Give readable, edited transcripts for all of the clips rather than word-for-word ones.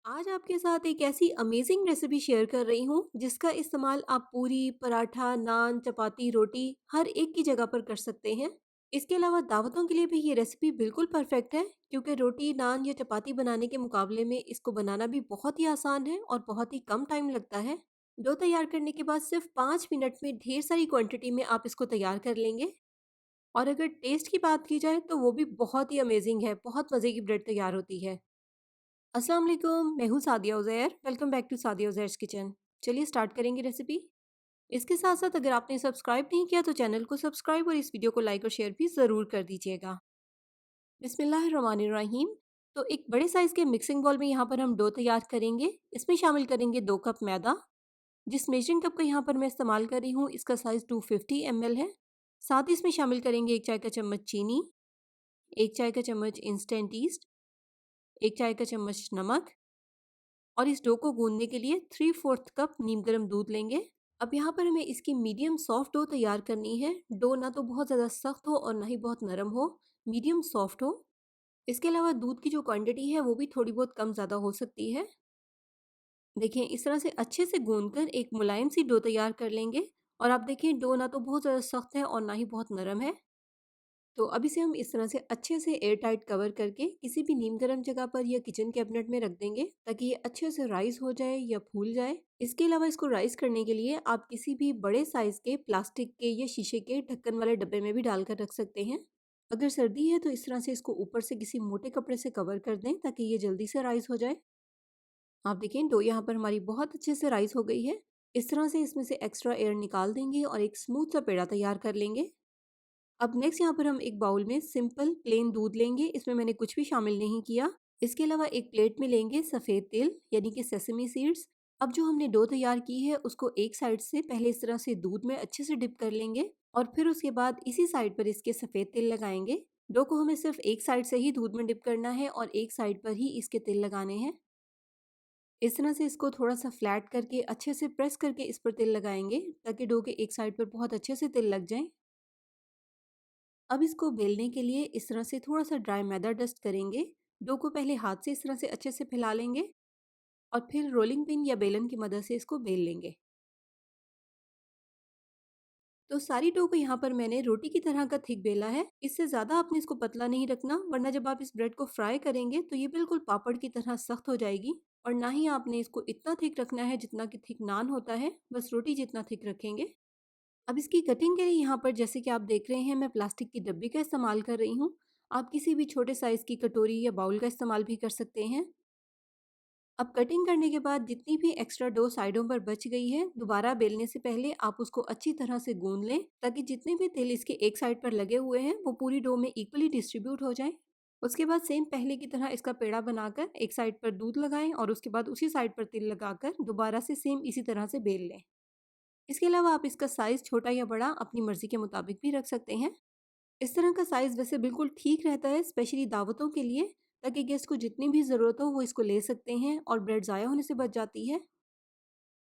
आज आपके साथ एक ऐसी अमेजिंग रेसिपी शेयर कर रही हूँ जिसका इस्तेमाल आप पूरी, पराठा, नान, चपाती, रोटी हर एक की जगह पर कर सकते हैं। इसके अलावा दावतों के लिए भी ये रेसिपी बिल्कुल परफेक्ट है क्योंकि रोटी, नान या चपाती बनाने के मुकाबले में इसको बनाना भी बहुत ही आसान है और बहुत ही कम टाइम लगता है। डो तैयार करने के बाद सिर्फ 5 मिनट में ढेर सारी क्वांटिटी में आप इसको तैयार कर लेंगे। और अगर टेस्ट की बात की जाए तो वो भी बहुत ही अमेजिंग है, बहुत मज़े की ब्रेड तैयार होती है। अस्सलाम वालेकुम, मैं हूँ Sadia Uzair. Welcome back to Sadia Uzair's kitchen. चलिए स्टार्ट करेंगे रेसिपी। इसके साथ-साथ अगर आपने सब्सक्राइब नहीं किया तो चैनल को सब्सक्राइब और इस वीडियो को लाइक और शेयर भी ज़रूर कर दीजिएगा। बिस्मिल्लाहिर्रहमानिर्रहीम। तो एक बड़े साइज़ के मिक्सिंग बाउल में यहाँ पर हम डो तैयार करेंगे। इसमें शामिल करेंगे 2 कप मैदा। जिस मेजरिंग कप का यहाँ पर मैं इस्तेमाल कर रही हूँ इसका साइज़ 250 ml है। साथ ही इसमें शामिल करेंगे 1 चाय का चम्मच चीनी, 1 चाय का चम्मच इंस्टेंट ईस्ट, 1 चाय का चम्मच नमक और इस डो को गूंदने के लिए 3/4 कप नीम गर्म दूध लेंगे। अब यहाँ पर हमें इसकी मीडियम सॉफ्ट डो तैयार करनी है। डो ना तो बहुत ज़्यादा सख्त हो और ना ही बहुत नरम हो, मीडियम सॉफ्ट हो। इसके अलावा दूध की जो क्वांटिटी है वो भी थोड़ी बहुत कम ज़्यादा हो सकती है। देखिए इस तरह से अच्छे से गूंद कर एक मुलायम सी डो तैयार कर लेंगे। और आप देखें डो ना तो बहुत ज़्यादा सख्त है और ना ही बहुत नरम है। तो अब इसे हम इस तरह से अच्छे से एयर टाइट कवर करके किसी भी नीम गर्म जगह पर या किचन कैबिनेट में रख देंगे ताकि ये अच्छे से राइस हो जाए या फूल जाए। इसके अलावा इसको राइस करने के लिए आप किसी भी बड़े साइज के प्लास्टिक के या शीशे के ढक्कन वाले डब्बे में भी डालकर रख सकते हैं। अगर सर्दी है तो इस तरह से इसको ऊपर से किसी मोटे कपड़े से कवर कर दें ताकि ये जल्दी से राइस हो जाए। आप देखें डो यहाँ पर हमारी बहुत अच्छे से राइस हो गई है। इस तरह से इसमें से एक्स्ट्रा एयर निकाल देंगे और एक स्मूथ सा पेड़ा तैयार कर लेंगे। अब नेक्स्ट यहाँ पर हम एक बाउल में सिंपल प्लेन दूध लेंगे। इसमें मैंने कुछ भी शामिल नहीं किया। इसके अलावा एक प्लेट में लेंगे सफ़ेद तिल यानी कि सेसमी सीड्स। अब जो हमने डो तैयार की है उसको एक साइड से पहले इस तरह से दूध में अच्छे से डिप कर लेंगे और फिर उसके बाद इसी साइड पर इसके सफ़ेद तिल लगाएंगे। डो को हमें सिर्फ एक साइड से ही दूध में डिप करना है और एक साइड पर ही इसके तिल लगाने हैं। इस तरह से इसको थोड़ा सा फ्लैट करके अच्छे से प्रेस करके इस पर तिल लगाएंगे ताकि डो के एक साइड पर बहुत अच्छे से तिल लग जाएं। अब इसको बेलने के लिए इस तरह से थोड़ा सा ड्राई मैदा डस्ट करेंगे। डो को पहले हाथ से इस तरह से अच्छे से फैला लेंगे और फिर रोलिंग पिन या बेलन की मदद से इसको बेल लेंगे। तो सारी डो को यहाँ पर मैंने रोटी की तरह का थिक बेला है। इससे ज़्यादा आपने इसको पतला नहीं रखना वरना जब आप इस ब्रेड को फ्राई करेंगे तो ये बिल्कुल पापड़ की तरह सख्त हो जाएगी। और ना ही आपने इसको इतना थिक रखना है जितना कि थिक नान होता है, बस रोटी जितना थिक रखेंगे। अब इसकी कटिंग के लिए यहाँ पर जैसे कि आप देख रहे हैं मैं प्लास्टिक की डब्बी का इस्तेमाल कर रही हूँ। आप किसी भी छोटे साइज़ की कटोरी या बाउल का इस्तेमाल भी कर सकते हैं। अब कटिंग करने के बाद जितनी भी एक्स्ट्रा डो साइडों पर बच गई है दोबारा बेलने से पहले आप उसको अच्छी तरह से गूंद लें ताकि जितने भी तेल इसके एक साइड पर लगे हुए हैं वो पूरी डो में इक्वली डिस्ट्रीब्यूट हो जाए। उसके बाद सेम पहले की तरह इसका पेड़ा बनाकर एक साइड पर दूध लगाएं और उसके बाद उसी साइड पर तिल लगाकर दोबारा से सेम इसी तरह से बेल लें। इसके अलावा आप इसका साइज़ छोटा या बड़ा अपनी मर्ज़ी के मुताबिक भी रख सकते हैं। इस तरह का साइज़ वैसे बिल्कुल ठीक रहता है स्पेशली दावतों के लिए ताकि गेस्ट को जितनी भी ज़रूरत हो वो इसको ले सकते हैं और ब्रेड ज़ाया होने से बच जाती है।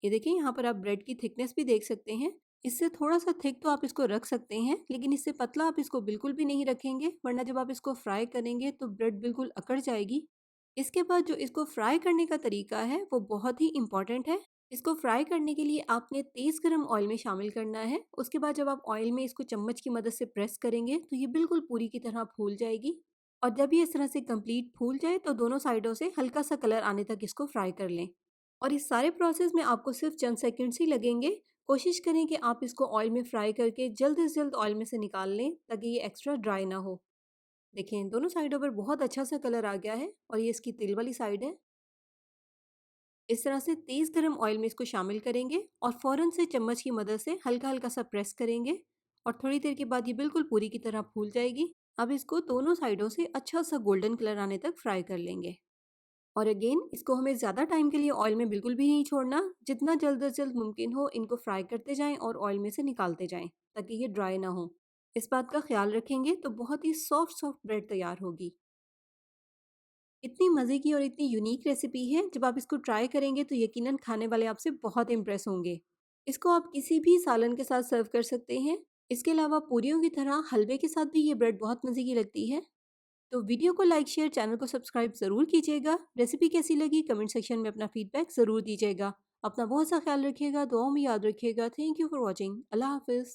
ये देखिए यहाँ पर आप ब्रेड की थिकनेस भी देख सकते हैं। इससे थोड़ा-सा थिक तो आप इसको रख सकते हैं लेकिन इससे पतला आप इसको बिल्कुल भी नहीं रखेंगे वरना जब आप इसको फ्राई करेंगे तो ब्रेड बिल्कुल अकड़ जाएगी। इसके बाद जो इसको फ्राई करने का तरीका है वो बहुत ही इम्पोर्टेंट है। इसको फ्राई करने के लिए आपने तेज़ गरम ऑयल में शामिल करना है। उसके बाद जब आप ऑयल में इसको चम्मच की मदद से प्रेस करेंगे तो ये बिल्कुल पूरी की तरह फूल जाएगी। और जब ये इस तरह से कंप्लीट फूल जाए तो दोनों साइडों से हल्का सा कलर आने तक इसको फ्राई कर लें। और इस सारे प्रोसेस में आपको सिर्फ चंद सेकंड्स ही लगेंगे। कोशिश करें कि आप इसको ऑयल में फ्राई करके जल्द से जल्द ऑयल में से निकाल लें ताकि ये एक्स्ट्रा ड्राई ना हो। देखें दोनों साइडों पर बहुत अच्छा सा कलर आ गया है और ये इसकी तिल वाली साइड है। इस तरह से तेज़ गरम ऑयल में इसको शामिल करेंगे और फ़ौरन से चम्मच की मदद से हल्का-हल्का सा प्रेस करेंगे और थोड़ी देर के बाद ये बिल्कुल पूरी की तरह फूल जाएगी। अब इसको दोनों साइडों से अच्छा सा गोल्डन कलर आने तक फ्राई कर लेंगे। और अगेन इसको हमें ज़्यादा टाइम के लिए ऑयल में बिल्कुल भी नहीं छोड़ना। जितना जल्द से जल्द मुमकिन हो इनको फ्राई करते जाएँ और ऑयल में से निकालते जाएँ ताकि ये ड्राई ना हो। इस बात का ख़्याल रखेंगे तो बहुत ही सॉफ्ट ब्रेड तैयार होगी। इतनी मज़े की और इतनी यूनिक रेसिपी है, जब आप इसको ट्राई करेंगे तो यकीनन खाने वाले आपसे बहुत इम्प्रेस होंगे। इसको आप किसी भी सालन के साथ सर्व कर सकते हैं। इसके अलावा पूरियों की तरह हलवे के साथ भी ये ब्रेड बहुत मज़े की लगती है। तो वीडियो को लाइक, शेयर, चैनल को सब्सक्राइब ज़रूर कीजिएगा। रेसिपी कैसी लगी कमेंट सेक्शन में अपना फीडबैक ज़रूर दीजिएगा। अपना बहुत सा ख्याल रखिएगा, दुआओं में याद रखिएगा। Thank you for watching. Allah हाफ़िज़।